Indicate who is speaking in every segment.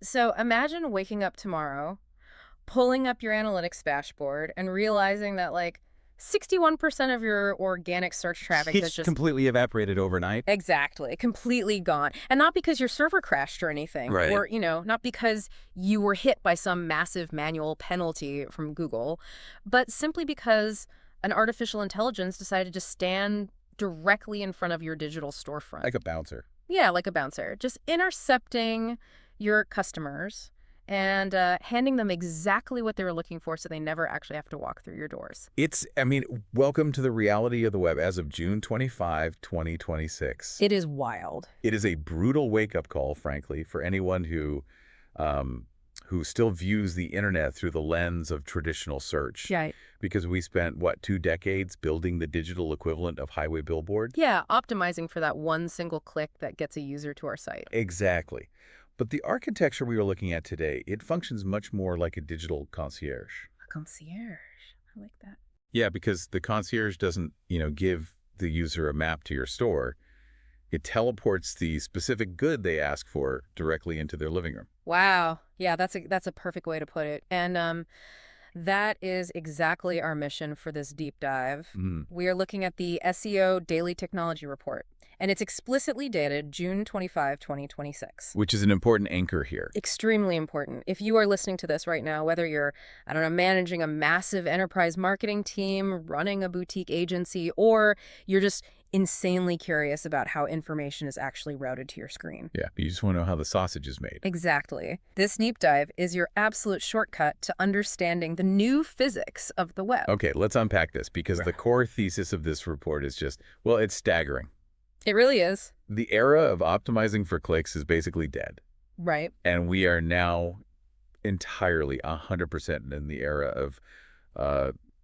Speaker 1: So imagine waking up tomorrow, pulling up your analytics dashboard, and realizing that like 61% of your organic search traffic has
Speaker 2: It's
Speaker 1: just
Speaker 2: completely evaporated overnight.
Speaker 1: exactly, completely gone. And not because your server crashed or anything,
Speaker 2: Right.
Speaker 1: or, not because you were hit by some massive manual penalty from Google, but simply because an artificial intelligence decided to stand directly in front of your digital storefront.
Speaker 2: Like a bouncer.
Speaker 1: Yeah, like a bouncer, just intercepting your customers and handing them exactly what they were looking for so they never actually have to walk through your doors.
Speaker 2: I mean, welcome to the reality of the web as of June 25, 2026.
Speaker 1: It is wild.
Speaker 2: It is a brutal wake-up call, frankly, for anyone who still views the internet through the lens of traditional search.
Speaker 1: Yeah.
Speaker 2: Because we spent, what, 2 decades building the digital equivalent of highway billboard?
Speaker 1: Yeah, optimizing for that one single click that gets a user to our site.
Speaker 2: Exactly. But the architecture we are looking at today, it functions much more like a digital concierge.
Speaker 1: A concierge. I like that.
Speaker 2: Yeah, because the concierge doesn't, give the user a map to your store. It teleports the specific good they ask for directly into their living room.
Speaker 1: Wow. Yeah, that's a perfect way to put it. And that is exactly our mission for this deep dive. We are looking at the SEO Daily Technology Report, and it's explicitly dated June 25, 2026.
Speaker 2: Which is an important anchor here.
Speaker 1: Extremely important. If you are listening to this right now, whether you're, I don't know, managing a massive enterprise marketing team, running a boutique agency, or you're just insanely curious about how information is actually routed to your screen.
Speaker 2: Yeah, you just want to know how the sausage is made.
Speaker 1: Exactly. This deep dive is your absolute shortcut to understanding the new physics of the web.
Speaker 2: Okay, let's unpack this, because the core thesis of this report is just, well, it's staggering.
Speaker 1: It really is.
Speaker 2: The era of optimizing for clicks is basically dead.
Speaker 1: Right.
Speaker 2: And we are now entirely 100% in the era of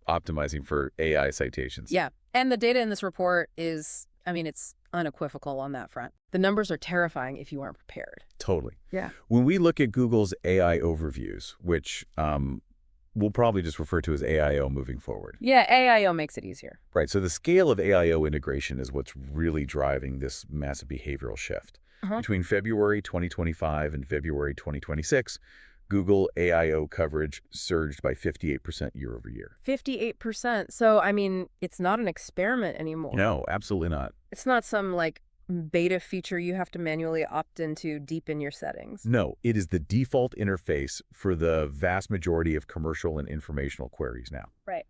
Speaker 2: optimizing for AI citations.
Speaker 1: Yeah. And the data in this report is, it's unequivocal on that front. The numbers are terrifying if you aren't prepared.
Speaker 2: Totally.
Speaker 1: Yeah.
Speaker 2: When we look at Google's AI overviews, which we'll probably just refer to as AIO moving forward.
Speaker 1: Yeah, AIO makes it easier.
Speaker 2: Right. So the scale of AIO integration is what's really driving this massive behavioral shift. Between February 2025 and February 2026, Google AIO coverage surged by 58% year over year.
Speaker 1: 58%. So, it's not an experiment anymore.
Speaker 2: No, absolutely not.
Speaker 1: It's not some, beta feature you have to manually opt into deep in your settings.
Speaker 2: No, it is the default interface for the vast majority of commercial and informational queries now.
Speaker 1: Right.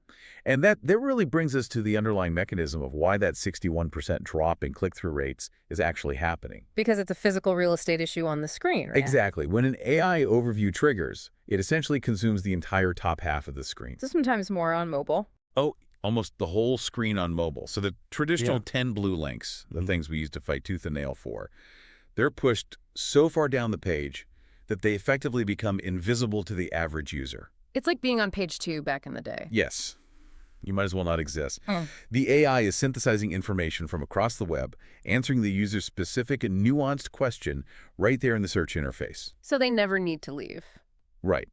Speaker 2: And that really brings us to the underlying mechanism of why that 61% drop in click-through rates is actually happening.
Speaker 1: Because it's a physical real estate issue on the screen, right?
Speaker 2: Exactly. When an AI overview triggers, it essentially consumes the entire top half of the screen.
Speaker 1: So sometimes more on mobile.
Speaker 2: Oh, almost the whole screen on mobile. So the traditional 10 blue links, the things we used to fight tooth and nail for, they're pushed so far down the page that they effectively become invisible to the average user.
Speaker 1: It's like being on page 2 back in the day.
Speaker 2: Yes. You might as well not exist. The AI is synthesizing information from across the web, answering the user's specific and nuanced question right there in the search interface.
Speaker 1: So they never need to leave.
Speaker 2: Right.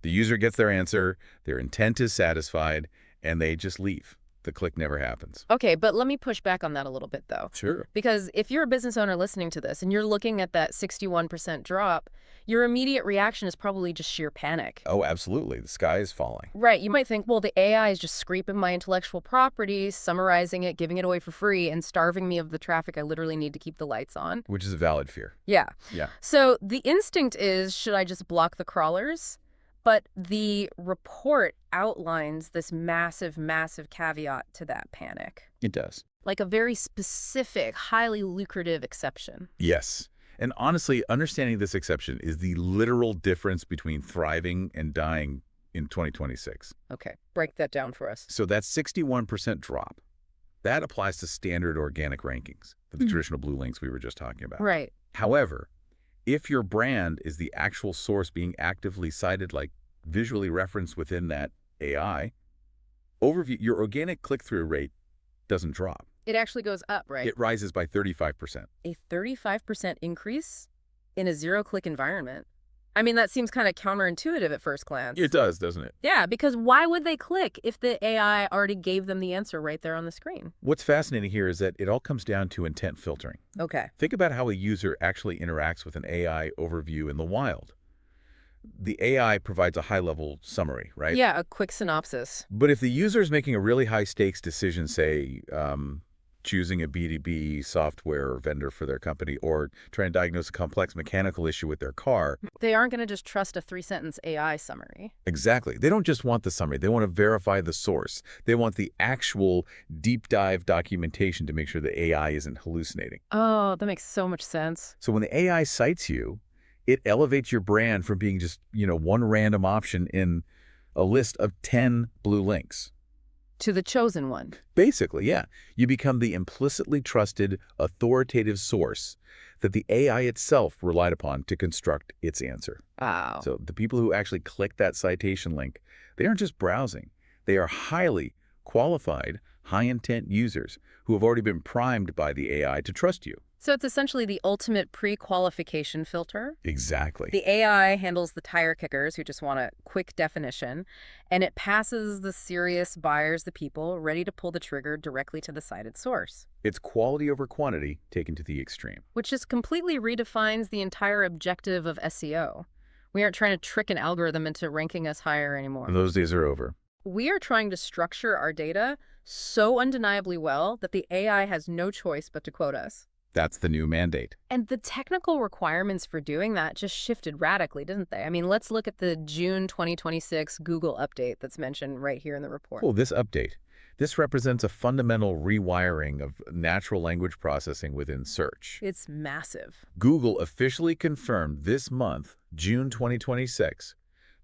Speaker 2: The user gets their answer, their intent is satisfied, and they just leave. The click never happens.
Speaker 1: Okay, but let me push back on that a little bit, though.
Speaker 2: Sure.
Speaker 1: Because if you're a business owner listening to this and you're looking at that 61% drop, your immediate reaction is probably just sheer panic.
Speaker 2: Oh, absolutely. The sky is falling.
Speaker 1: Right. You might think, well, the AI is just scraping my intellectual property, summarizing it, giving it away for free, and starving me of the traffic I literally need to keep the lights on.
Speaker 2: Which is a valid fear.
Speaker 1: Yeah.
Speaker 2: Yeah.
Speaker 1: So the instinct is, should I just block the crawlers? But the report outlines this massive, massive caveat to that panic.
Speaker 2: It does.
Speaker 1: Like a very specific, highly lucrative exception.
Speaker 2: Yes. And honestly, understanding this exception is the literal difference between thriving and dying in 2026.
Speaker 1: Okay, break that down for us.
Speaker 2: So that 61% drop, that applies to standard organic rankings, the traditional blue links we were just talking about.
Speaker 1: Right.
Speaker 2: However, if your brand is the actual source being actively cited, like visually referenced within that AI, overview, your organic click-through rate doesn't drop.
Speaker 1: It actually goes up, right?
Speaker 2: It rises by 35%.
Speaker 1: A 35% increase in a zero-click environment. I mean, that seems kind of counterintuitive at first glance.
Speaker 2: It does, doesn't it?
Speaker 1: Yeah, because why would they click if the AI already gave them the answer right there on the screen?
Speaker 2: What's fascinating here is that it all comes down to intent filtering.
Speaker 1: Okay.
Speaker 2: Think about how a user actually interacts with an AI overview in the wild. The AI provides a high-level summary, right?
Speaker 1: Yeah, a quick synopsis.
Speaker 2: But if the user is making a really high-stakes decision, say, choosing a B2B software vendor for their company or trying to diagnose a complex mechanical issue with their car.
Speaker 1: They aren't going to just trust a 3-sentence AI summary.
Speaker 2: Exactly. They don't just want the summary. They want to verify the source. They want the actual deep dive documentation to make sure the AI isn't hallucinating.
Speaker 1: Oh, that makes so much sense.
Speaker 2: So when the AI cites you, it elevates your brand from being just, one random option in a list of 10 blue links.
Speaker 1: To the chosen one.
Speaker 2: Basically, yeah. You become the implicitly trusted, authoritative source that the AI itself relied upon to construct its answer.
Speaker 1: Wow.
Speaker 2: So the people who actually click that citation link, they aren't just browsing. They are highly qualified, high-intent users who have already been primed by the AI to trust you.
Speaker 1: So it's essentially the ultimate pre-qualification filter.
Speaker 2: Exactly.
Speaker 1: The AI handles the tire kickers who just want a quick definition, and it passes the serious buyers, the people ready to pull the trigger directly to the cited source.
Speaker 2: It's quality over quantity taken to the extreme.
Speaker 1: Which just completely redefines the entire objective of SEO. We aren't trying to trick an algorithm into ranking us higher anymore.
Speaker 2: Those days are over.
Speaker 1: We are trying to structure our data so undeniably well that the AI has no choice but to quote us.
Speaker 2: That's the new mandate.
Speaker 1: And the technical requirements for doing that just shifted radically, didn't they? I mean, let's look at the June 2026 Google update that's mentioned right here in the report.
Speaker 2: Well, this update, this represents a fundamental rewiring of natural language processing within search.
Speaker 1: It's massive.
Speaker 2: Google officially confirmed this month, June 2026,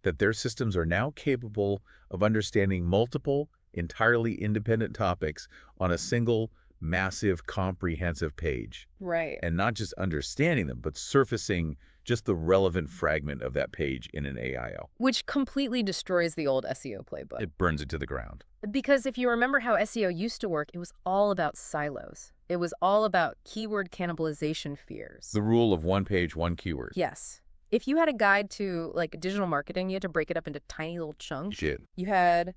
Speaker 2: that their systems are now capable of understanding multiple, entirely independent topics on a single, massive, comprehensive page.
Speaker 1: Right.
Speaker 2: And not just understanding them, but surfacing just the relevant fragment of that page in an AIO.
Speaker 1: Which completely destroys the old SEO playbook.
Speaker 2: It burns it to the ground.
Speaker 1: Because if you remember how SEO used to work, it was all about silos. It was all about keyword cannibalization fears.
Speaker 2: The rule of one page, one keyword.
Speaker 1: Yes. If you had a guide to digital marketing, you had to break it up into tiny little chunks.
Speaker 2: Shit.
Speaker 1: You had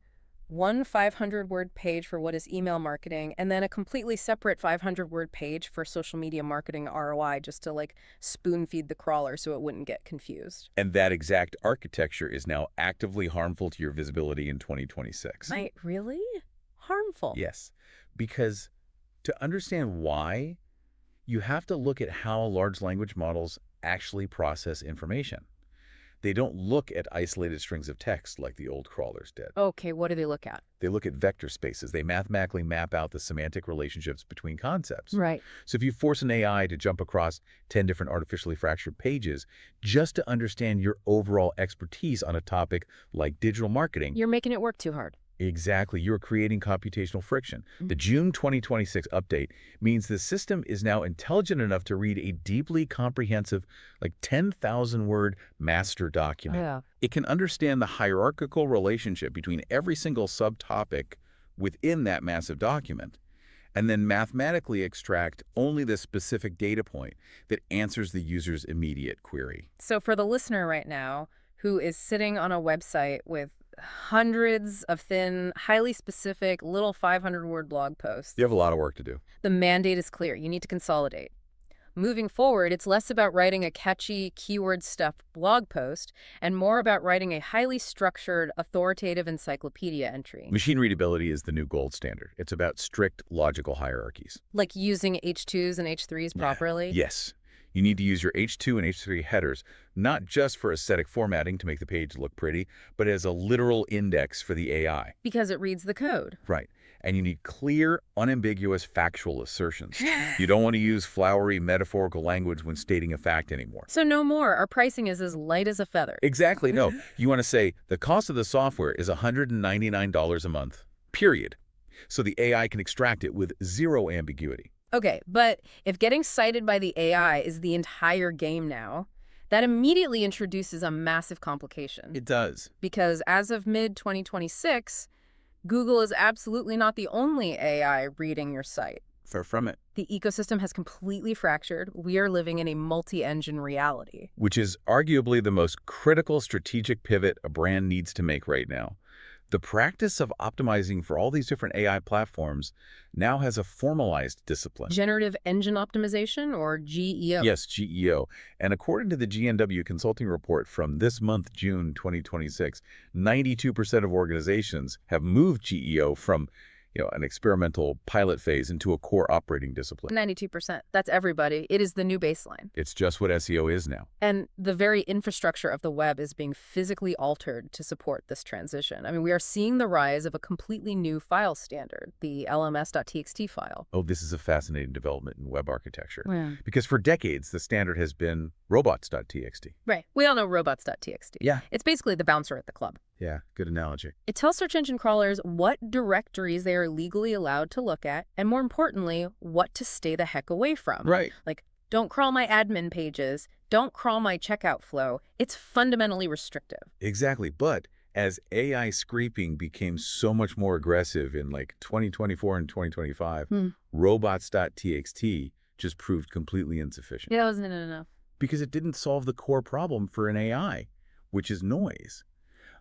Speaker 1: one 500-word page for what is email marketing, and then a completely separate 500-word page for social media marketing ROI, just to spoon feed the crawler so it wouldn't get confused.
Speaker 2: And that exact architecture is now actively harmful to your visibility in 2026.
Speaker 1: Really? Harmful?
Speaker 2: Yes, because to understand why, you have to look at how large language models actually process information. They don't look at isolated strings of text like the old crawlers did.
Speaker 1: Okay, what do they look at?
Speaker 2: They look at vector spaces. They mathematically map out the semantic relationships between concepts.
Speaker 1: Right.
Speaker 2: So if you force an AI to jump across 10 different artificially fractured pages just to understand your overall expertise on a topic like digital marketing,
Speaker 1: you're making it work too hard.
Speaker 2: Exactly. You're creating computational friction. The June 2026 update means the system is now intelligent enough to read a deeply comprehensive, 10,000-word master document.
Speaker 1: Yeah.
Speaker 2: It can understand the hierarchical relationship between every single subtopic within that massive document, and then mathematically extract only the specific data point that answers the user's immediate query.
Speaker 1: So for the listener right now who is sitting on a website with hundreds of thin, highly specific, little 500-word blog posts.
Speaker 2: You have a lot of work to do.
Speaker 1: The mandate is clear. You need to consolidate. Moving forward, it's less about writing a catchy, keyword-stuffed blog post and more about writing a highly structured, authoritative encyclopedia entry.
Speaker 2: Machine readability is the new gold standard. It's about strict logical hierarchies.
Speaker 1: Like using H2s and H3s properly?
Speaker 2: Yes. You need to use your H2 and H3 headers, not just for aesthetic formatting to make the page look pretty, but as a literal index for the AI.
Speaker 1: Because it reads the code.
Speaker 2: Right. And you need clear, unambiguous factual assertions. You don't want to use flowery, metaphorical language when stating a fact anymore.
Speaker 1: So no more. Our pricing is as light as a feather.
Speaker 2: Exactly. No. You want to say the cost of the software is $199 a month, period. So the AI can extract it with zero ambiguity.
Speaker 1: Okay, but if getting cited by the AI is the entire game now, that immediately introduces a massive complication.
Speaker 2: It does.
Speaker 1: Because as of mid-2026, Google is absolutely not the only AI reading your site.
Speaker 2: Far from it.
Speaker 1: The ecosystem has completely fractured. We are living in a multi-engine reality.
Speaker 2: Which is arguably the most critical strategic pivot a brand needs to make right now. The practice of optimizing for all these different AI platforms now has a formalized discipline.
Speaker 1: Generative Engine Optimization, or GEO.
Speaker 2: Yes, GEO. And according to the GNW Consulting Report from this month, June 2026, 92% of organizations have moved GEO from an experimental pilot phase into a core operating discipline.
Speaker 1: 92%. That's everybody. It is the new baseline.
Speaker 2: It's just what SEO is now.
Speaker 1: And the very infrastructure of the web is being physically altered to support this transition. I mean, we are seeing the rise of a completely new file standard, the llms.txt file.
Speaker 2: Oh, this is a fascinating development in web architecture.
Speaker 1: Yeah.
Speaker 2: Because for decades, the standard has been robots.txt.
Speaker 1: Right. We all know robots.txt.
Speaker 2: Yeah.
Speaker 1: It's basically the bouncer at the club.
Speaker 2: Yeah, good analogy.
Speaker 1: It tells search engine crawlers what directories they are legally allowed to look at, and more importantly, what to stay the heck away from.
Speaker 2: Right.
Speaker 1: Like, don't crawl my admin pages, don't crawl my checkout flow. It's fundamentally restrictive.
Speaker 2: Exactly. But as AI scraping became so much more aggressive in 2024 and 2025, robots.txt just proved completely insufficient.
Speaker 1: Yeah, wasn't enough.
Speaker 2: Because it didn't solve the core problem for an AI, which is noise.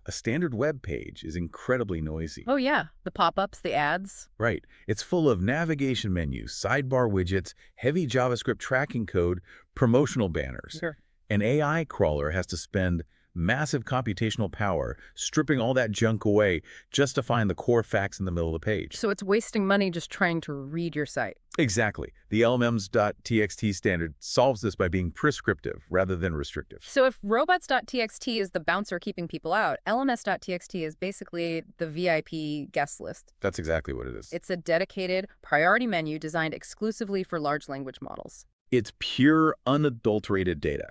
Speaker 2: A standard web page is incredibly noisy.
Speaker 1: Oh, yeah. The pop-ups, the ads.
Speaker 2: Right. It's full of navigation menus, sidebar widgets, heavy JavaScript tracking code, promotional banners.
Speaker 1: Sure.
Speaker 2: An AI crawler has to spend massive computational power stripping all that junk away just to find the core facts in the middle of the page.
Speaker 1: So it's wasting money just trying to read your site.
Speaker 2: Exactly. The llms.txt standard solves this by being prescriptive rather than restrictive.
Speaker 1: So if robots.txt is the bouncer keeping people out, llms.txt is basically the VIP guest list.
Speaker 2: That's exactly what it is.
Speaker 1: It's a dedicated priority menu designed exclusively for large language models.
Speaker 2: It's pure, unadulterated data.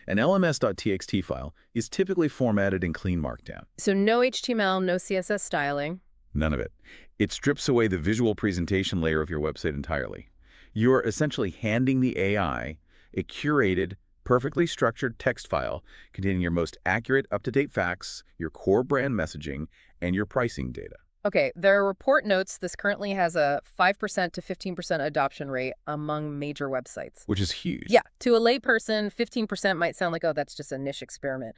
Speaker 2: An llms.txt file is typically formatted in clean markdown.
Speaker 1: So no HTML, no CSS styling.
Speaker 2: None of it. It strips away the visual presentation layer of your website entirely. You are essentially handing the AI a curated, perfectly structured text file containing your most accurate, up-to-date facts, your core brand messaging, and your pricing data.
Speaker 1: Okay, their report notes this currently has a 5% to 15% adoption rate among major websites.
Speaker 2: Which is huge.
Speaker 1: Yeah, to a layperson, 15% might sound like, oh, that's just a niche experiment.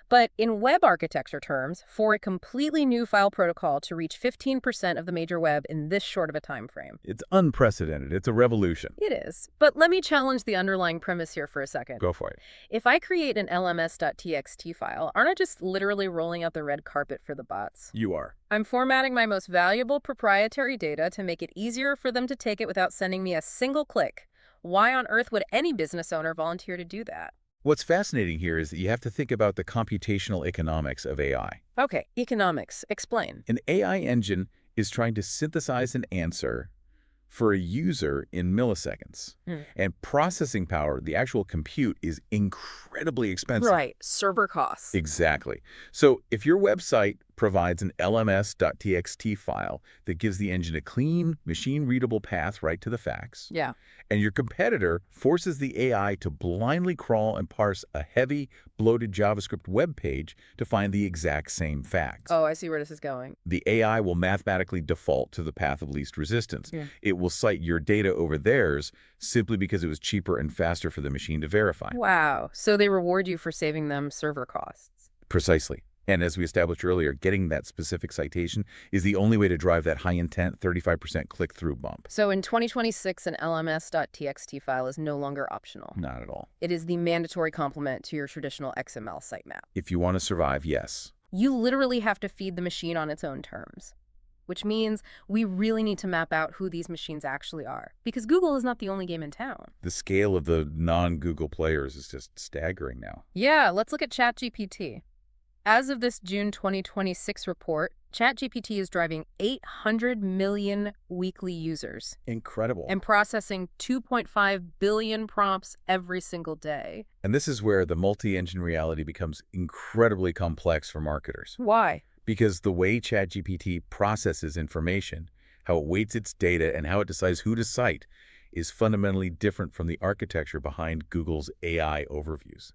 Speaker 1: But in web architecture terms, for a completely new file protocol to reach 15% of the major web in this short of a time frame.
Speaker 2: It's unprecedented. It's a revolution.
Speaker 1: It is. But let me challenge the underlying premise here for a second.
Speaker 2: Go for it.
Speaker 1: If I create an llms.txt file, aren't I just literally rolling out the red carpet for the bots?
Speaker 2: You are.
Speaker 1: I'm formatting my most valuable proprietary data to make it easier for them to take it without sending me a single click. Why on earth would any business owner volunteer to do that?
Speaker 2: What's fascinating here is that you have to think about the computational economics of AI.
Speaker 1: Okay, economics. Explain.
Speaker 2: An AI engine is trying to synthesize an answer for a user in milliseconds. And processing power, the actual compute, is incredibly expensive.
Speaker 1: Right, server costs.
Speaker 2: Exactly. So if your website provides an llms.txt file that gives the engine a clean, machine-readable path right to the facts,
Speaker 1: Yeah.
Speaker 2: and your competitor forces the AI to blindly crawl and parse a heavy, bloated JavaScript web page to find the exact same facts.
Speaker 1: Oh, I see where this is going.
Speaker 2: The AI will mathematically default to the path of least resistance.
Speaker 1: Yeah.
Speaker 2: It will cite your data over theirs simply because it was cheaper and faster for the machine to verify.
Speaker 1: Wow. So they reward you for saving them server costs.
Speaker 2: Precisely. And as we established earlier, getting that specific citation is the only way to drive that high-intent 35% click-through bump.
Speaker 1: So in 2026, an llms.txt file is no longer optional.
Speaker 2: Not at all.
Speaker 1: It is the mandatory complement to your traditional XML sitemap.
Speaker 2: If you want to survive, yes.
Speaker 1: You literally have to feed the machine on its own terms, which means we really need to map out who these machines actually are, because Google is not the only game in town.
Speaker 2: The scale of the non-Google players is just staggering now.
Speaker 1: Yeah, let's look at ChatGPT. As of this June 2026 report, ChatGPT is driving 800 million weekly users.
Speaker 2: Incredible.
Speaker 1: And processing 2.5 billion prompts every single day.
Speaker 2: And this is where the multi-engine reality becomes incredibly complex for marketers.
Speaker 1: Why?
Speaker 2: Because the way ChatGPT processes information, how it weights its data, and how it decides who to cite is fundamentally different from the architecture behind Google's AI overviews.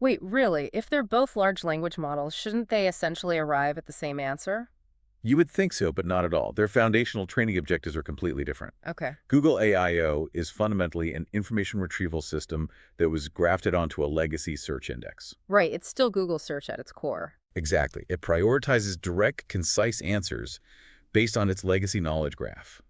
Speaker 1: Wait, really? If they're both large language models, shouldn't they essentially arrive at the same answer?
Speaker 2: You would think so, but not at all. Their foundational training objectives are completely different.
Speaker 1: Okay.
Speaker 2: Google AIO is fundamentally an information retrieval system that was grafted onto a legacy search index.
Speaker 1: Right, it's still Google search at its core.
Speaker 2: Exactly. It prioritizes direct, concise answers based on its legacy knowledge graph.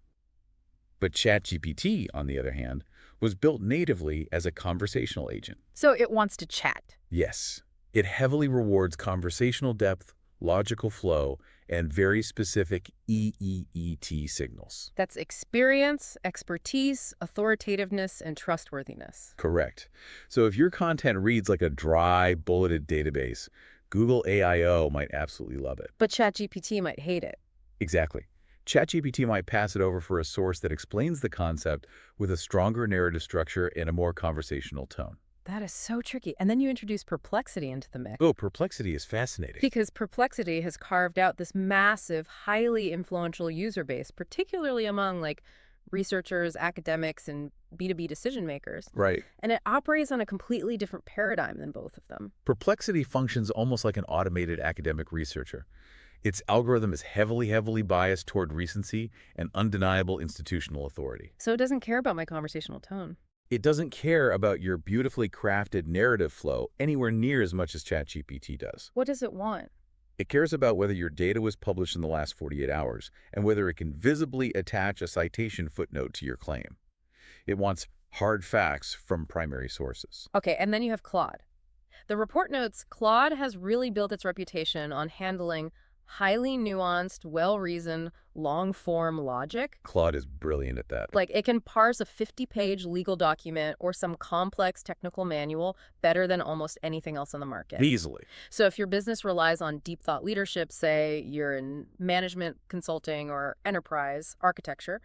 Speaker 2: But ChatGPT, on the other hand, was built natively as a conversational agent.
Speaker 1: So it wants to chat.
Speaker 2: Yes. It heavily rewards conversational depth, logical flow, and very specific EEET signals.
Speaker 1: That's experience, expertise, authoritativeness, and trustworthiness.
Speaker 2: Correct. So if your content reads like a dry, bulleted database, Google AIO might absolutely love it.
Speaker 1: But ChatGPT might hate it.
Speaker 2: Exactly. ChatGPT might pass it over for a source that explains the concept with a stronger narrative structure and a more conversational tone.
Speaker 1: That is so tricky. And then you introduce Perplexity into the mix.
Speaker 2: Oh, Perplexity is fascinating.
Speaker 1: Because Perplexity has carved out this massive, highly influential user base, particularly among researchers, academics, and B2B decision makers.
Speaker 2: Right.
Speaker 1: And it operates on a completely different paradigm than both of them.
Speaker 2: Perplexity functions almost like an automated academic researcher. Its algorithm is heavily biased toward recency and undeniable institutional authority.
Speaker 1: So it doesn't care about my conversational tone.
Speaker 2: It doesn't care about your beautifully crafted narrative flow anywhere near as much as ChatGPT does.
Speaker 1: What does it want?
Speaker 2: It cares about whether your data was published in the last 48 hours and whether it can visibly attach a citation footnote to your claim. It wants hard facts from primary sources.
Speaker 1: Okay, and then you have Claude. The report notes Claude has really built its reputation on handling highly nuanced, well-reasoned, long-form logic.
Speaker 2: Claude is brilliant at that.
Speaker 1: It can parse a 50-page legal document or some complex technical manual better than almost anything else on the market.
Speaker 2: Easily.
Speaker 1: So if your business relies on deep thought leadership, say you're in management consulting or enterprise architecture,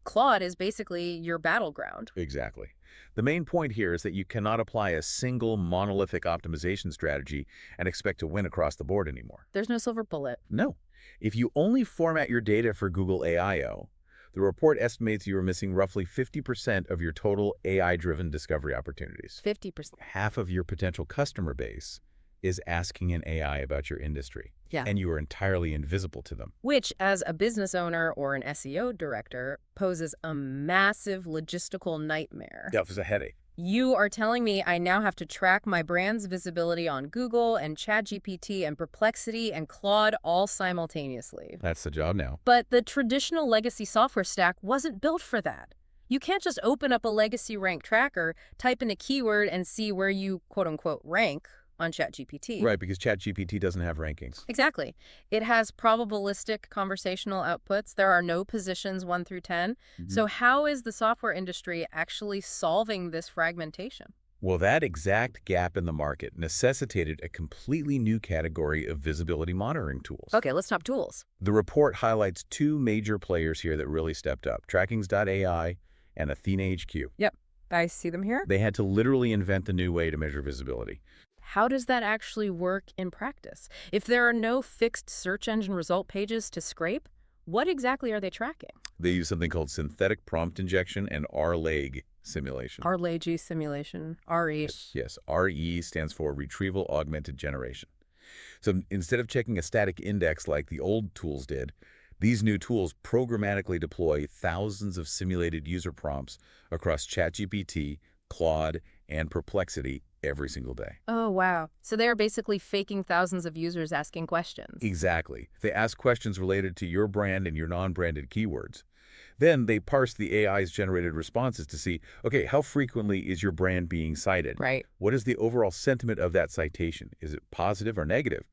Speaker 1: Claude is basically your battleground.
Speaker 2: Exactly. The main point here is that you cannot apply a single monolithic optimization strategy and expect to win across the board anymore.
Speaker 1: There's no silver bullet.
Speaker 2: No. If you only format your data for Google AIO, the report estimates you are missing roughly 50% of your total AI-driven discovery opportunities.
Speaker 1: 50%.
Speaker 2: Half of your potential customer base is asking an AI about your industry.
Speaker 1: Yeah.
Speaker 2: And you are entirely invisible to them.
Speaker 1: Which, as a business owner or an SEO director, poses a massive logistical nightmare.
Speaker 2: Yeah, it's a headache.
Speaker 1: You are telling me I now have to track my brand's visibility on Google and ChatGPT and Perplexity and Claude all simultaneously.
Speaker 2: That's the job now.
Speaker 1: But the traditional legacy software stack wasn't built for that. You can't just open up a legacy rank tracker, type in a keyword, and see where you, quote-unquote, rank on ChatGPT.
Speaker 2: Right, because ChatGPT doesn't have rankings.
Speaker 1: Exactly. It has probabilistic conversational outputs. There are no positions 1 through 10. So how is the software industry actually solving this fragmentation?
Speaker 2: Well, that exact gap in the market necessitated a completely new category of visibility monitoring tools.
Speaker 1: Okay, let's talk tools.
Speaker 2: The report highlights two major players here that really stepped up, Trackings.ai and Athena HQ.
Speaker 1: Yep, I see them here.
Speaker 2: They had to literally invent the new way to measure visibility.
Speaker 1: How does that actually work in practice? If there are no fixed search engine result pages to scrape, what exactly are they tracking?
Speaker 2: They use something called synthetic prompt injection and RLAG simulation.
Speaker 1: RLAG simulation, RE.
Speaker 2: Yes, RE stands for Retrieval Augmented Generation. So instead of checking a static index like the old tools did, these new tools programmatically deploy thousands of simulated user prompts across ChatGPT, Claude, and Perplexity every single day.
Speaker 1: Oh, wow. So they're basically faking thousands of users asking questions.
Speaker 2: Exactly. They ask questions related to your brand and your non-branded keywords. Then they parse the AI's generated responses to see, okay, how frequently is your brand being cited?
Speaker 1: Right.
Speaker 2: What is the overall sentiment of that citation? Is it positive or negative?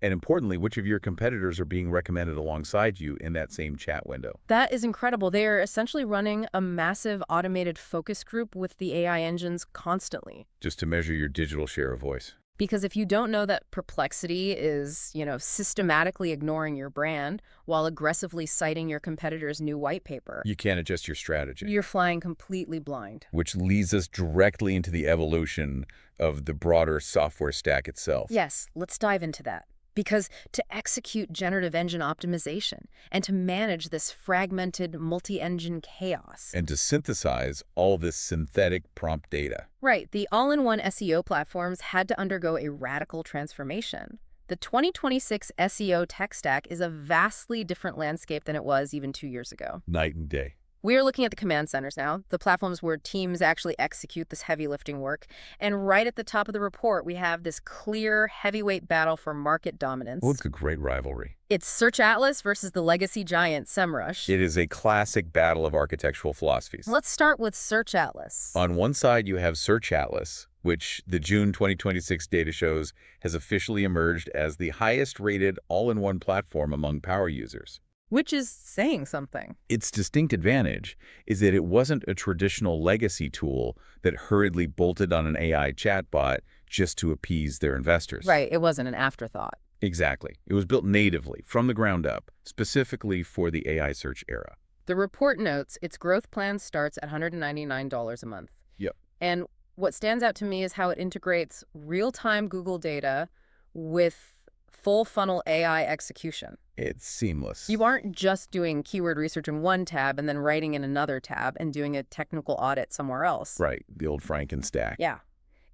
Speaker 2: And importantly, which of your competitors are being recommended alongside you in that same chat window?
Speaker 1: That is incredible. They are essentially running a massive automated focus group with the AI engines constantly.
Speaker 2: Just to measure your digital share of voice.
Speaker 1: Because if you don't know that Perplexity is, systematically ignoring your brand while aggressively citing your competitor's new white paper,
Speaker 2: you can't adjust your strategy.
Speaker 1: You're flying completely blind.
Speaker 2: Which leads us directly into the evolution of the broader software stack itself.
Speaker 1: Yes, let's dive into that. Because to execute generative engine optimization and to manage this fragmented multi-engine chaos.
Speaker 2: And to synthesize all this synthetic prompt data.
Speaker 1: Right. The all-in-one SEO platforms had to undergo a radical transformation. The 2026 SEO tech stack is a vastly different landscape than it was even 2 years ago.
Speaker 2: Night and day.
Speaker 1: We're looking at the command centers now, the platforms where teams actually execute this heavy lifting work. And right at the top of the report, we have this clear heavyweight battle for market dominance.
Speaker 2: Well, it's a great rivalry.
Speaker 1: It's Search Atlas versus the legacy giant SEMrush.
Speaker 2: It is a classic battle of architectural philosophies.
Speaker 1: Let's start with Search Atlas.
Speaker 2: On one side, you have Search Atlas, which the June 2026 data shows has officially emerged as the highest-rated all-in-one platform among power users.
Speaker 1: Which is saying something.
Speaker 2: Its distinct advantage is that it wasn't a traditional legacy tool that hurriedly bolted on an AI chatbot just to appease their investors.
Speaker 1: Right, it wasn't an afterthought.
Speaker 2: Exactly. It was built natively, from the ground up, specifically for the AI search era.
Speaker 1: The report notes its growth plan starts at $199 a month.
Speaker 2: Yep.
Speaker 1: And what stands out to me is how it integrates real-time Google data with full funnel AI execution.
Speaker 2: It's seamless.
Speaker 1: You aren't just doing keyword research in one tab and then writing in another tab and doing a technical audit somewhere else.
Speaker 2: Right, the old Frankenstack.
Speaker 1: Yeah.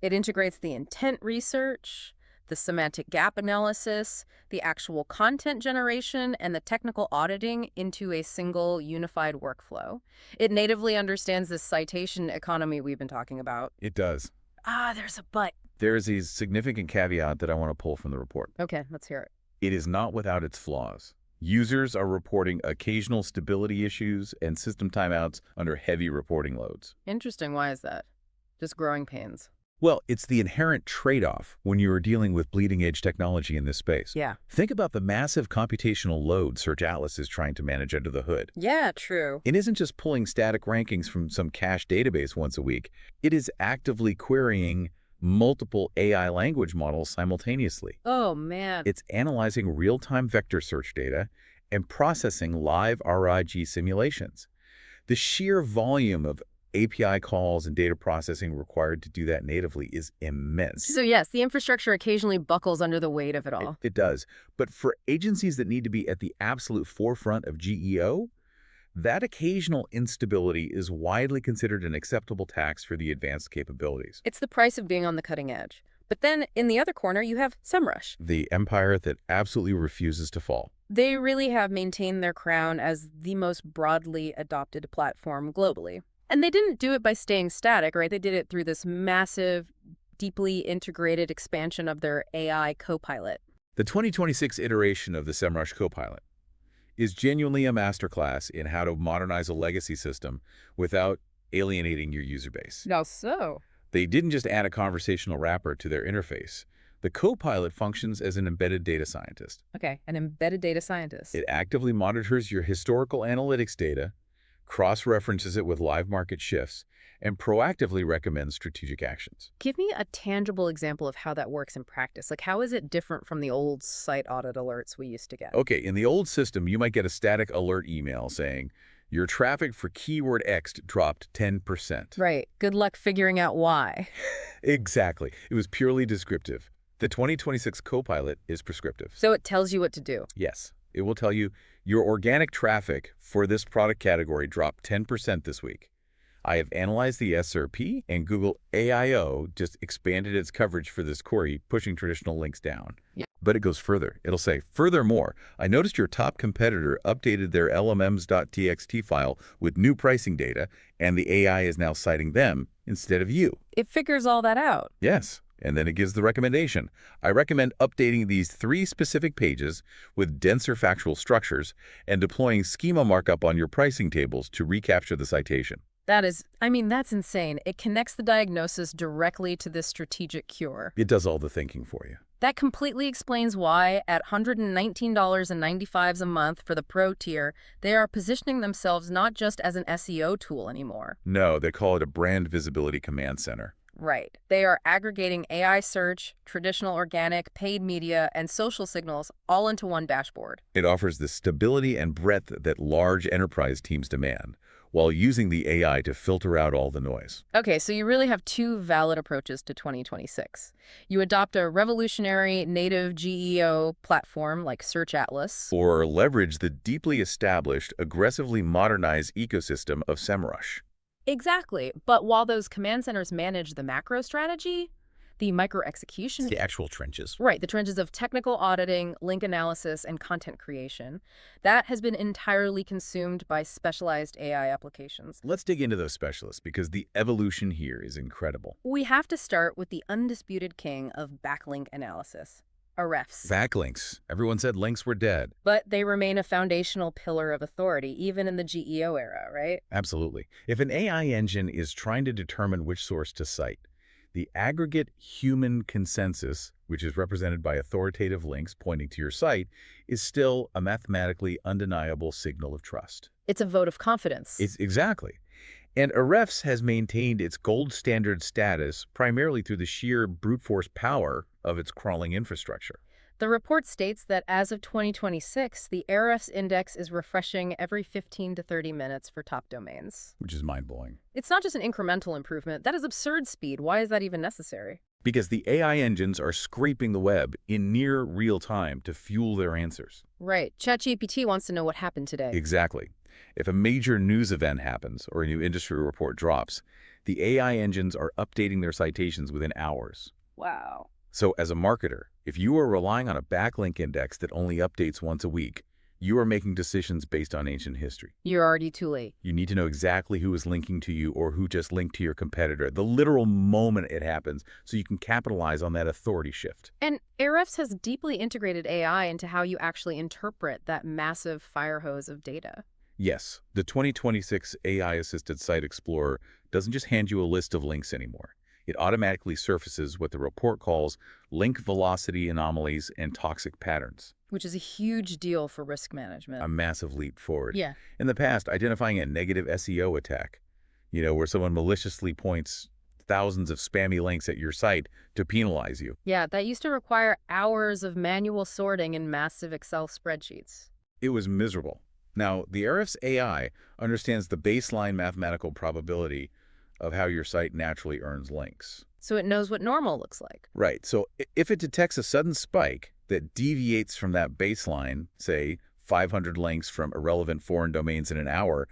Speaker 1: It integrates the intent research, the semantic gap analysis, the actual content generation, and the technical auditing into a single unified workflow. It natively understands the citation economy we've been talking about.
Speaker 2: It does.
Speaker 1: There's a but.
Speaker 2: There's a significant caveat that I want to pull from the report.
Speaker 1: Okay, let's hear it.
Speaker 2: It is not without its flaws. Users are reporting occasional stability issues and system timeouts under heavy reporting loads.
Speaker 1: Interesting. Why is that? Just growing pains.
Speaker 2: Well, it's the inherent trade-off when you are dealing with bleeding-edge technology in this space.
Speaker 1: Yeah.
Speaker 2: Think about the massive computational load Search Atlas is trying to manage under the hood.
Speaker 1: Yeah, true.
Speaker 2: It isn't just pulling static rankings from some cache database once a week. It is actively querying multiple AI language models simultaneously.
Speaker 1: Oh, man.
Speaker 2: It's analyzing real-time vector search data and processing live RIG simulations. The sheer volume of API calls and data processing required to do that natively is immense.
Speaker 1: So yes, the infrastructure occasionally buckles under the weight of it all.
Speaker 2: It does. But for agencies that need to be at the absolute forefront of GEO, that occasional instability is widely considered an acceptable tax for the advanced capabilities.
Speaker 1: It's the price of being on the cutting edge. But then in the other corner, you have SEMrush.
Speaker 2: The empire that absolutely refuses to fall.
Speaker 1: They really have maintained their crown as the most broadly adopted platform globally. And they didn't do it by staying static, right? They did it through this massive, deeply integrated expansion of their AI Copilot.
Speaker 2: The 2026 iteration of the SEMrush Copilot is genuinely a masterclass in how to modernize a legacy system without alienating your user base.
Speaker 1: Now so?
Speaker 2: They didn't just add a conversational wrapper to their interface. The Copilot functions as an embedded data scientist.
Speaker 1: Okay, an embedded data scientist.
Speaker 2: It actively monitors your historical analytics data, cross-references it with live market shifts, and proactively recommends strategic actions.
Speaker 1: Give me a tangible example of how that works in practice. Like, how is it different from the old site audit alerts we used to get?
Speaker 2: Okay, in the old system, you might get a static alert email saying, your traffic for keyword X dropped 10%.
Speaker 1: Right. Good luck figuring out why.
Speaker 2: Exactly. It was purely descriptive. The 2026 Copilot is prescriptive.
Speaker 1: So it tells you what to do.
Speaker 2: Yes. It will tell you, your organic traffic for this product category dropped 10% this week. I have analyzed the SRP, and Google AIO just expanded its coverage for this query, pushing traditional links down.
Speaker 1: Yeah.
Speaker 2: But it goes further. It'll say, furthermore, I noticed your top competitor updated their llms.txt file with new pricing data, and the AI is now citing them instead of you.
Speaker 1: It figures all that out.
Speaker 2: Yes. And then it gives the recommendation. I recommend updating these 3 specific pages with denser factual structures and deploying schema markup on your pricing tables to recapture the citation.
Speaker 1: That's insane. It connects the diagnosis directly to this strategic cure.
Speaker 2: It does all the thinking for you.
Speaker 1: That completely explains why, at $119.95 a month for the Pro tier, they are positioning themselves not just as an SEO tool anymore.
Speaker 2: No, they call it a brand visibility command center.
Speaker 1: Right. They are aggregating AI search, traditional organic, paid media, and social signals all into one dashboard.
Speaker 2: It offers the stability and breadth that large enterprise teams demand, while using the AI to filter out all the noise.
Speaker 1: Okay, so you really have 2 valid approaches to 2026. You adopt a revolutionary native GEO platform like Search Atlas.
Speaker 2: Or leverage the deeply established, aggressively modernized ecosystem of SEMrush.
Speaker 1: Exactly. But while those command centers manage the macro strategy, The micro-execution.
Speaker 2: The actual trenches.
Speaker 1: Right, the trenches of technical auditing, link analysis, and content creation. That has been entirely consumed by specialized AI applications.
Speaker 2: Let's dig into those specialists because the evolution here is incredible.
Speaker 1: We have to start with the undisputed king of backlink analysis, Ahrefs.
Speaker 2: Backlinks. Everyone said links were dead.
Speaker 1: But they remain a foundational pillar of authority, even in the GEO era, right?
Speaker 2: Absolutely. If an AI engine is trying to determine which source to cite, the aggregate human consensus, which is represented by authoritative links pointing to your site, is still a mathematically undeniable signal of trust.
Speaker 1: It's a vote of confidence.
Speaker 2: Exactly. And Ahrefs has maintained its gold standard status primarily through the sheer brute force power of its crawling infrastructure.
Speaker 1: The report states that as of 2026, the Ahrefs index is refreshing every 15 to 30 minutes for top domains.
Speaker 2: Which is mind-blowing.
Speaker 1: It's not just an incremental improvement. That is absurd speed. Why is that even necessary?
Speaker 2: Because the AI engines are scraping the web in near real time to fuel their answers.
Speaker 1: Right. ChatGPT wants to know what happened today.
Speaker 2: Exactly. If a major news event happens or a new industry report drops, the AI engines are updating their citations within hours.
Speaker 1: Wow.
Speaker 2: So as a marketer, if you are relying on a backlink index that only updates once a week, you are making decisions based on ancient history.
Speaker 1: You're already too late.
Speaker 2: You need to know exactly who is linking to you or who just linked to your competitor, the literal moment it happens, so you can capitalize on that authority shift.
Speaker 1: And Ahrefs has deeply integrated AI into how you actually interpret that massive fire hose of data.
Speaker 2: Yes, the 2026 AI-assisted Site Explorer doesn't just hand you a list of links anymore. It automatically surfaces what the report calls link velocity anomalies and toxic patterns.
Speaker 1: Which is a huge deal for risk management.
Speaker 2: A massive leap forward.
Speaker 1: Yeah.
Speaker 2: In the past, identifying a negative SEO attack, where someone maliciously points thousands of spammy links at your site to penalize you.
Speaker 1: Yeah, that used to require hours of manual sorting in massive Excel spreadsheets.
Speaker 2: It was miserable. Now, the Ahrefs AI understands the baseline mathematical probability of how your site naturally earns links.
Speaker 1: So it knows what normal looks like.
Speaker 2: Right. So if it detects a sudden spike that deviates from that baseline, say 500 links from irrelevant foreign domains in an hour,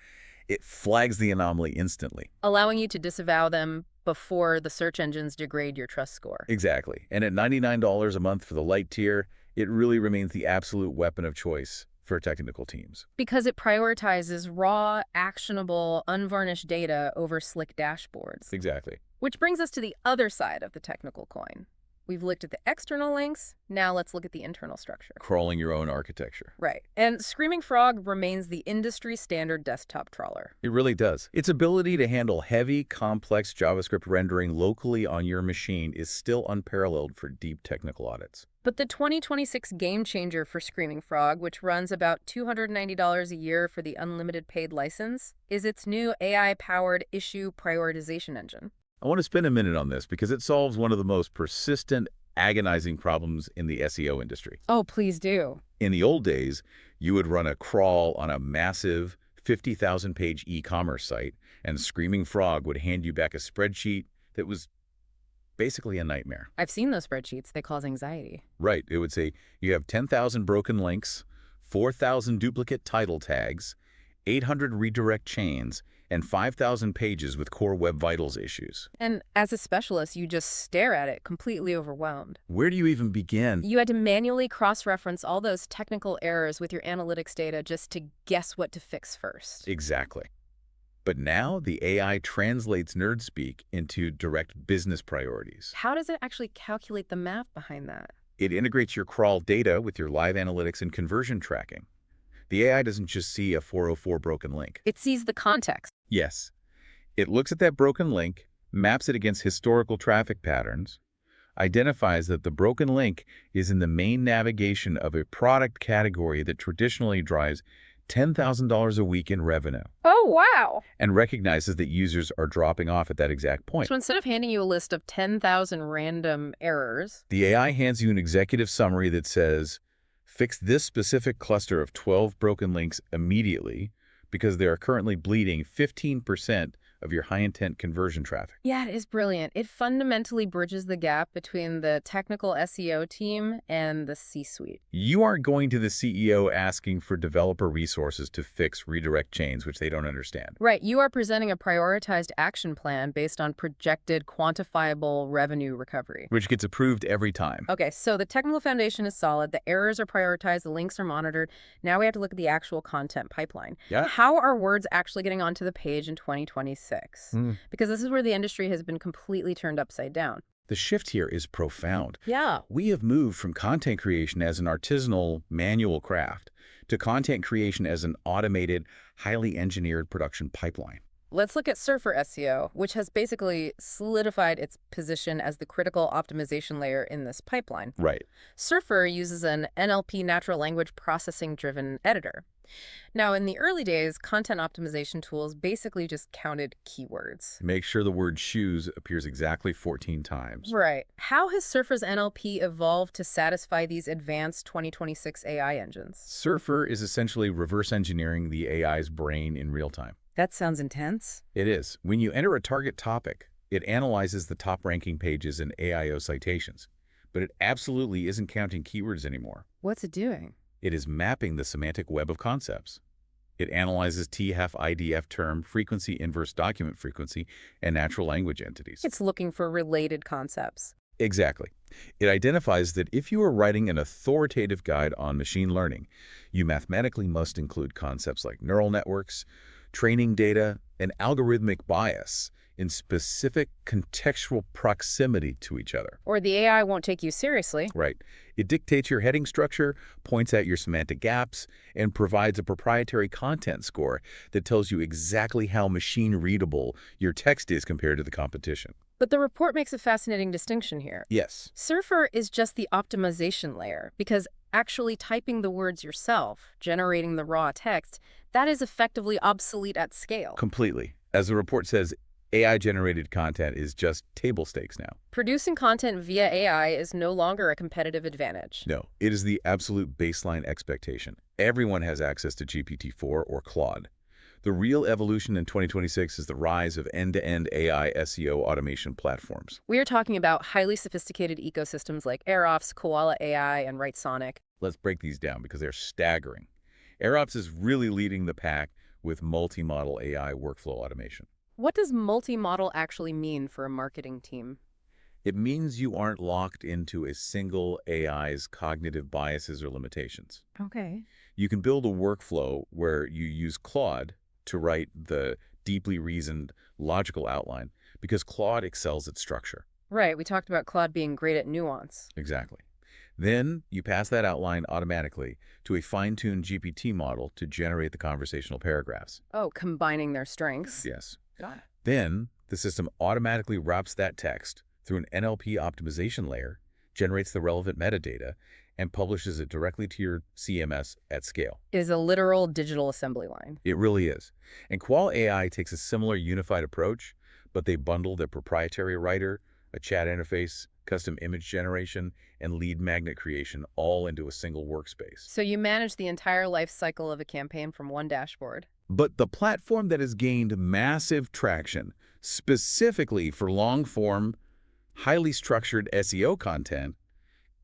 Speaker 2: it flags the anomaly instantly.
Speaker 1: Allowing you to disavow them before the search engines degrade your trust score.
Speaker 2: Exactly. And at $99 a month for the light tier, it really remains the absolute weapon of choice for technical teams.
Speaker 1: Because it prioritizes raw, actionable, unvarnished data over slick dashboards.
Speaker 2: Exactly.
Speaker 1: Which brings us to the other side of the technical coin. We've looked at the external links, now let's look at the internal structure.
Speaker 2: Crawling your own architecture.
Speaker 1: Right. And Screaming Frog remains the industry standard desktop trawler.
Speaker 2: It really does. Its ability to handle heavy, complex JavaScript rendering locally on your machine is still unparalleled for deep technical audits.
Speaker 1: But the 2026 game changer for Screaming Frog, which runs about $290 a year for the unlimited paid license, is its new AI-powered issue prioritization engine.
Speaker 2: I want to spend a minute on this because it solves one of the most persistent, agonizing problems in the SEO industry.
Speaker 1: Oh, please do.
Speaker 2: In the old days, you would run a crawl on a massive 50,000-page e-commerce site, and Screaming Frog would hand you back a spreadsheet that was basically a nightmare.
Speaker 1: I've seen those spreadsheets. They cause anxiety.
Speaker 2: Right. It would say you have 10,000 broken links, 4,000 duplicate title tags, 800 redirect chains, and 5,000 pages with core Web Vitals issues.
Speaker 1: And as a specialist, you just stare at it, completely overwhelmed.
Speaker 2: Where do you even begin?
Speaker 1: You had to manually cross-reference all those technical errors with your analytics data just to guess what to fix first.
Speaker 2: Exactly. But now the AI translates nerd speak into direct business priorities.
Speaker 1: How does it actually calculate the math behind that?
Speaker 2: It integrates your crawl data with your live analytics and conversion tracking. The AI doesn't just see a 404 broken link.
Speaker 1: It sees the context.
Speaker 2: Yes. It looks at that broken link, maps it against historical traffic patterns, identifies that the broken link is in the main navigation of a product category that traditionally drives $10,000 a week in revenue.
Speaker 1: Oh, wow.
Speaker 2: And recognizes that users are dropping off at that exact point.
Speaker 1: So instead of handing you a list of 10,000 random errors,
Speaker 2: the AI hands you an executive summary that says, fix this specific cluster of 12 broken links immediately because they are currently bleeding 15% of your high-intent conversion traffic.
Speaker 1: Yeah, it is brilliant. It fundamentally bridges the gap between the technical SEO team and the C-suite.
Speaker 2: You aren't going to the CEO asking for developer resources to fix redirect chains, which they don't understand.
Speaker 1: Right, you are presenting a prioritized action plan based on projected quantifiable revenue recovery.
Speaker 2: Which gets approved every time.
Speaker 1: Okay, so the technical foundation is solid, the errors are prioritized, the links are monitored. Now we have to look at the actual content pipeline.
Speaker 2: Yeah.
Speaker 1: How are words actually getting onto the page in 2026? Because this is where the industry has been completely turned upside down.
Speaker 2: The shift here is profound.
Speaker 1: Yeah.
Speaker 2: We have moved from content creation as an artisanal, manual craft to content creation as an automated, highly engineered production pipeline.
Speaker 1: Let's look at Surfer SEO, which has basically solidified its position as the critical optimization layer in this pipeline.
Speaker 2: Right.
Speaker 1: Surfer uses an NLP, natural language processing-driven editor. Now, in the early days, content optimization tools basically just counted keywords.
Speaker 2: Make sure the word shoes appears exactly 14 times.
Speaker 1: Right. How has Surfer's NLP evolved to satisfy these advanced 2026 AI engines?
Speaker 2: Surfer is essentially reverse engineering the AI's brain in real time.
Speaker 1: That sounds intense.
Speaker 2: It is. When you enter a target topic, it analyzes the top ranking pages in AIO citations. But it absolutely isn't counting keywords anymore.
Speaker 1: What's it doing?
Speaker 2: It is mapping the semantic web of concepts. It analyzes TF, IDF term, frequency, inverse document frequency, and natural language entities.
Speaker 1: It's looking for related concepts.
Speaker 2: Exactly. It identifies that if you are writing an authoritative guide on machine learning, you mathematically must include concepts like neural networks, training data, and algorithmic bias in specific contextual proximity to each other.
Speaker 1: Or the AI won't take you seriously.
Speaker 2: Right. It dictates your heading structure, points out your semantic gaps, and provides a proprietary content score that tells you exactly how machine-readable your text is compared to the competition.
Speaker 1: But the report makes a fascinating distinction here.
Speaker 2: Yes.
Speaker 1: Surfer is just the optimization layer, because actually typing the words yourself, generating the raw text, that is effectively obsolete at scale.
Speaker 2: Completely. As the report says, AI-generated content is just table stakes now.
Speaker 1: Producing content via AI is no longer a competitive advantage.
Speaker 2: No, it is the absolute baseline expectation. Everyone has access to GPT-4 or Claude. The real evolution in 2026 is the rise of end-to-end AI SEO automation platforms.
Speaker 1: We are talking about highly sophisticated ecosystems like AirOps, Koala AI, and Writesonic.
Speaker 2: Let's break these down because they're staggering. AirOps is really leading the pack with multi-model AI workflow automation.
Speaker 1: What does multi-model actually mean for a marketing team?
Speaker 2: It means you aren't locked into a single AI's cognitive biases or limitations.
Speaker 1: Okay.
Speaker 2: You can build a workflow where you use Claude to write the deeply reasoned logical outline because Claude excels at structure.
Speaker 1: Right, we talked about Claude being great at nuance.
Speaker 2: Exactly. Then you pass that outline automatically to a fine-tuned GPT model to generate the conversational paragraphs.
Speaker 1: Oh, combining their strengths.
Speaker 2: Yes.
Speaker 1: Got it.
Speaker 2: Then the system automatically wraps that text through an NLP optimization layer, generates the relevant metadata, and publishes it directly to your CMS at scale.
Speaker 1: It is a literal digital assembly line.
Speaker 2: It really is. And Qual AI takes a similar unified approach, but they bundle their proprietary writer, a chat interface, custom image generation, and lead magnet creation all into a single workspace.
Speaker 1: So you manage the entire life cycle of a campaign from one dashboard.
Speaker 2: But the platform that has gained massive traction, specifically for long-form, highly structured SEO content,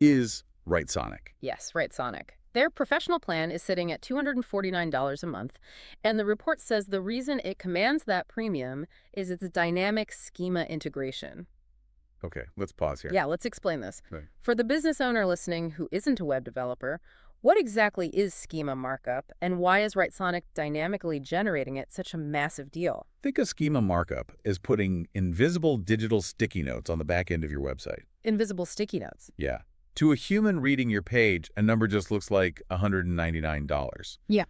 Speaker 2: is Writesonic.
Speaker 1: Yes, Writesonic. Their professional plan is sitting at $249 a month, and the report says the reason it commands that premium is its dynamic schema integration.
Speaker 2: Okay, let's pause here.
Speaker 1: Yeah, let's explain this.
Speaker 2: Right.
Speaker 1: For the business owner listening who isn't a web developer, what exactly is schema markup, and why is Writesonic dynamically generating it such a massive deal?
Speaker 2: Think of schema markup as putting invisible digital sticky notes on the back end of your website.
Speaker 1: Invisible sticky notes.
Speaker 2: Yeah. To a human reading your page, a number just looks like $199.
Speaker 1: Yeah.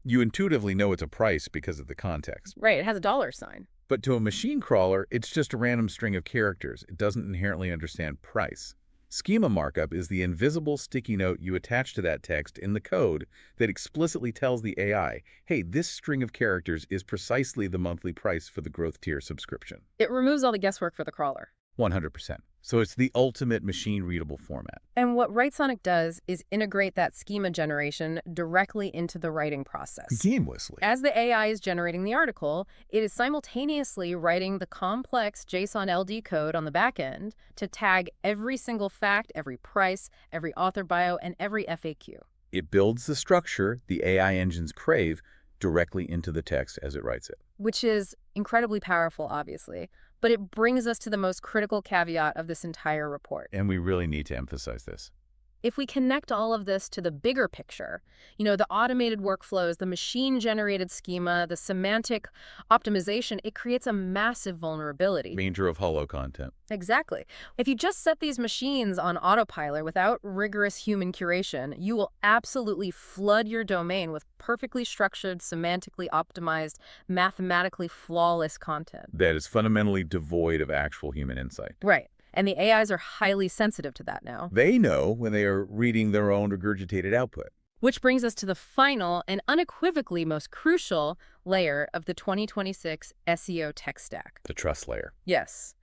Speaker 2: You intuitively know it's a price because of the context.
Speaker 1: Right, it has a dollar sign.
Speaker 2: But to a machine crawler, it's just a random string of characters. It doesn't inherently understand price. Schema markup is the invisible sticky note you attach to that text in the code that explicitly tells the AI, hey, this string of characters is precisely the monthly price for the growth tier subscription.
Speaker 1: It removes all the guesswork for the crawler.
Speaker 2: 100%. So it's the ultimate machine-readable format.
Speaker 1: And what Writesonic does is integrate that schema generation directly into the writing process.
Speaker 2: Seamlessly.
Speaker 1: As the AI is generating the article, it is simultaneously writing the complex JSON LD code on the back end to tag every single fact, every price, every author bio, and every FAQ.
Speaker 2: It builds the structure the AI engines crave directly into the text as it writes it.
Speaker 1: Which is incredibly powerful, obviously. But it brings us to the most critical caveat of this entire report.
Speaker 2: And we really need to emphasize this.
Speaker 1: If we connect all of this to the bigger picture, the automated workflows, the machine-generated schema, the semantic optimization, it creates a massive vulnerability.
Speaker 2: Danger of hollow content.
Speaker 1: Exactly. If you just set these machines on autopilot without rigorous human curation, you will absolutely flood your domain with perfectly structured, semantically optimized, mathematically flawless content.
Speaker 2: That is fundamentally devoid of actual human insight.
Speaker 1: Right. And the AIs are highly sensitive to that now.
Speaker 2: They know when they are reading their own regurgitated output.
Speaker 1: Which brings us to the final and unequivocally most crucial layer of the 2026 SEO tech stack.
Speaker 2: The trust layer.
Speaker 1: Yes.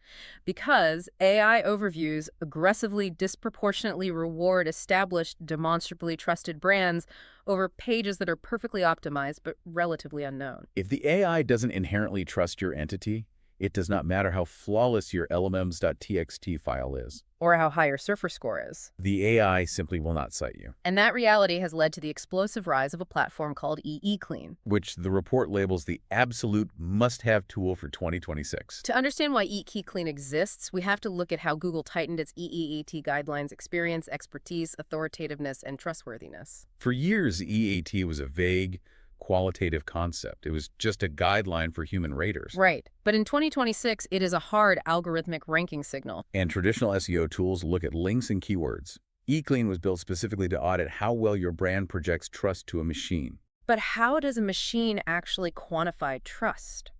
Speaker 1: Because AI overviews aggressively, disproportionately reward established, demonstrably trusted brands over pages that are perfectly optimized but relatively unknown.
Speaker 2: If the AI doesn't inherently trust your entity, it does not matter how flawless your llms.txt file is.
Speaker 1: Or how high your surfer score is.
Speaker 2: The AI simply will not cite you.
Speaker 1: And that reality has led to the explosive rise of a platform called EE-Clean,
Speaker 2: which the report labels the absolute must-have tool for 2026.
Speaker 1: To understand why EE-Clean exists, we have to look at how Google tightened its EEAT guidelines: experience, expertise, authoritativeness, and trustworthiness.
Speaker 2: For years, EAT was a vague, qualitative concept. It was just a guideline for human raters.
Speaker 1: Right. But in 2026, it is a hard algorithmic ranking signal.
Speaker 2: And traditional SEO tools look at links and keywords. eClean was built specifically to audit how well your brand projects trust to a machine.
Speaker 1: But how does a machine actually quantify trust?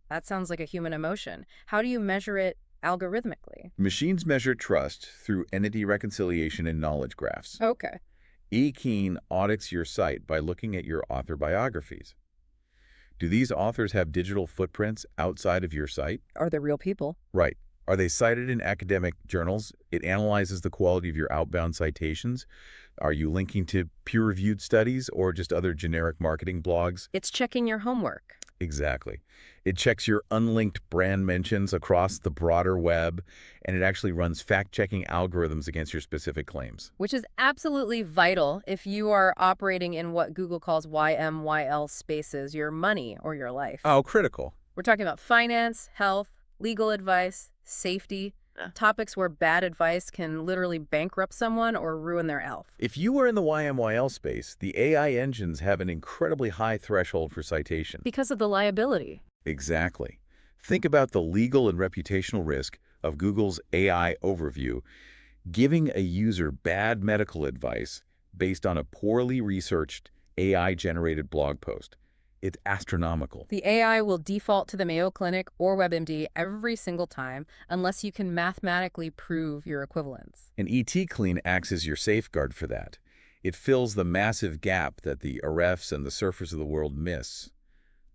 Speaker 1: That sounds like a human emotion. How do you measure it algorithmically?
Speaker 2: Machines measure trust through entity reconciliation and knowledge graphs.
Speaker 1: Okay.
Speaker 2: eClean audits your site by looking at your author biographies. Do these authors have digital footprints outside of your site?
Speaker 1: Are they real people?
Speaker 2: Right. Are they cited in academic journals? It analyzes the quality of your outbound citations. Are you linking to peer-reviewed studies or just other generic marketing blogs?
Speaker 1: It's checking your homework.
Speaker 2: Exactly. It checks your unlinked brand mentions across the broader web, and it actually runs fact-checking algorithms against your specific claims.
Speaker 1: Which is absolutely vital if you are operating in what Google calls YMYL spaces, your money or your life.
Speaker 2: Oh, critical.
Speaker 1: We're talking about finance, health, legal advice, safety, topics where bad advice can literally bankrupt someone or ruin their health.
Speaker 2: If you are in the YMYL space, the AI engines have an incredibly high threshold for citation.
Speaker 1: Because of the liability.
Speaker 2: Exactly. Think about the legal and reputational risk of Google's AI overview giving a user bad medical advice based on a poorly researched AI-generated blog post. It's astronomical.
Speaker 1: The AI will default to the Mayo Clinic or WebMD every single time unless you can mathematically prove your equivalence.
Speaker 2: And ET-Clean acts as your safeguard for that. It fills the massive gap that the Ahrefs and the surfers of the world miss.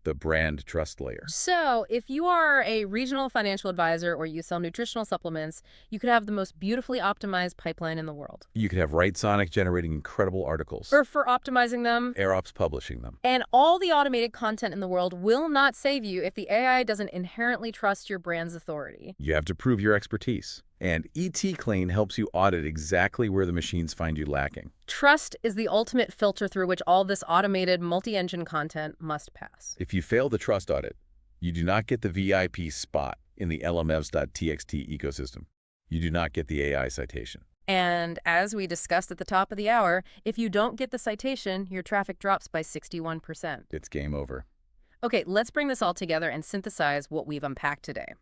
Speaker 2: The brand trust layer.
Speaker 1: So, if you are a regional financial advisor or you sell nutritional supplements, you could have the most beautifully optimized pipeline in the world.
Speaker 2: You could have Writesonic generating incredible articles.
Speaker 1: Or for optimizing them.
Speaker 2: AirOps publishing them.
Speaker 1: And all the automated content in the world will not save you if the AI doesn't inherently trust your brand's authority.
Speaker 2: You have to prove your expertise. And ET-Clean helps you audit exactly where the machines find you lacking.
Speaker 1: Trust is the ultimate filter through which all this automated multi-engine content must pass.
Speaker 2: If you fail the trust audit, you do not get the VIP spot in the llms.txt ecosystem. You do not get the AI citation.
Speaker 1: And as we discussed at the top of the hour, if you don't get the citation, your traffic drops by 61%.
Speaker 2: It's game over.
Speaker 1: Okay, let's bring this all together and synthesize what we've unpacked today.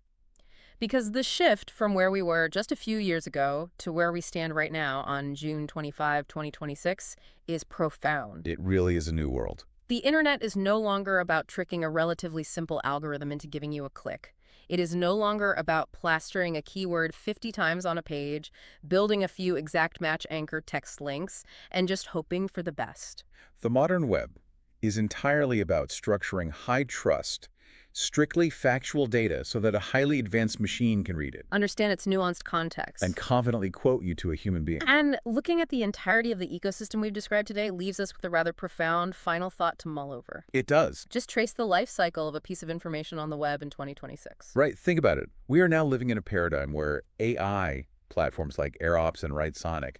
Speaker 1: Because the shift from where we were just a few years ago to where we stand right now on June 25, 2026 is profound.
Speaker 2: It really is a new world.
Speaker 1: The internet is no longer about tricking a relatively simple algorithm into giving you a click. It is no longer about plastering a keyword 50 times on a page, building a few exact match anchor text links, and just hoping for the best.
Speaker 2: The modern web is entirely about structuring high trust Strictly factual data so that a highly advanced machine can read it
Speaker 1: Understand its nuanced context.
Speaker 2: and confidently quote you to a human being.
Speaker 1: And looking at the entirety of the ecosystem we've described today leaves us with a rather profound final thought to mull over.
Speaker 2: It does.
Speaker 1: Just trace the life cycle of a piece of information on the web in 2026.
Speaker 2: Right, think about it. We are now living in a paradigm where AI platforms like AirOps and WriteSonic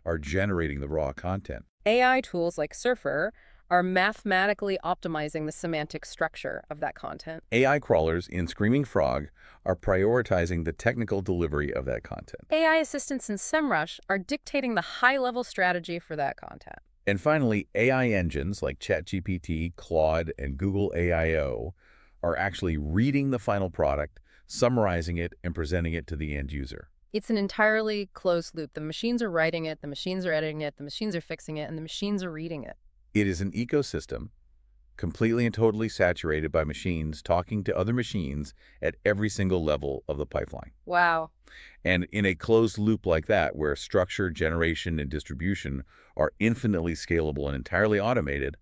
Speaker 2: are generating the raw content.
Speaker 1: AI tools like Surfer are mathematically optimizing the semantic structure of that content.
Speaker 2: AI crawlers in Screaming Frog are prioritizing the technical delivery of that content.
Speaker 1: AI assistants in SEMrush are dictating the high-level strategy for that content.
Speaker 2: And finally, AI engines like ChatGPT, Claude, and Google AIO are actually reading the final product, summarizing it, and presenting it to the end user.
Speaker 1: It's an entirely closed loop. The machines are writing it, the machines are editing it, the machines are fixing it, and the machines are reading it.
Speaker 2: It is an ecosystem completely and totally saturated by machines talking to other machines at every single level of the pipeline.
Speaker 1: Wow.
Speaker 2: And in a closed loop like that, where structure, generation, and distribution are infinitely scalable and entirely automated,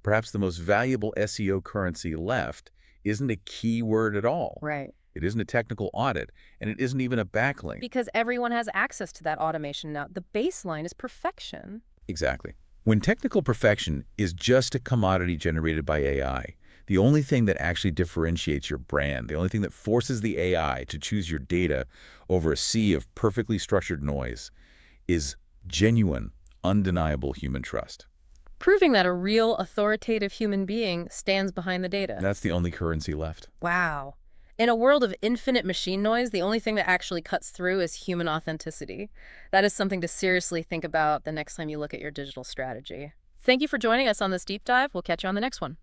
Speaker 2: perhaps the most valuable SEO currency left isn't a keyword at all.
Speaker 1: Right.
Speaker 2: It isn't a technical audit, and it isn't even a backlink.
Speaker 1: Because everyone has access to that automation now. The baseline is perfection.
Speaker 2: Exactly. When technical perfection is just a commodity generated by AI, the only thing that actually differentiates your brand, the only thing that forces the AI to choose your data over a sea of perfectly structured noise, is genuine, undeniable human trust.
Speaker 1: Proving that a real, authoritative human being stands behind the data.
Speaker 2: That's the only currency left.
Speaker 1: Wow. In a world of infinite machine noise, the only thing that actually cuts through is human authenticity. That is something to seriously think about the next time you look at your digital strategy. Thank you for joining us on this deep dive. We'll catch you on the next one.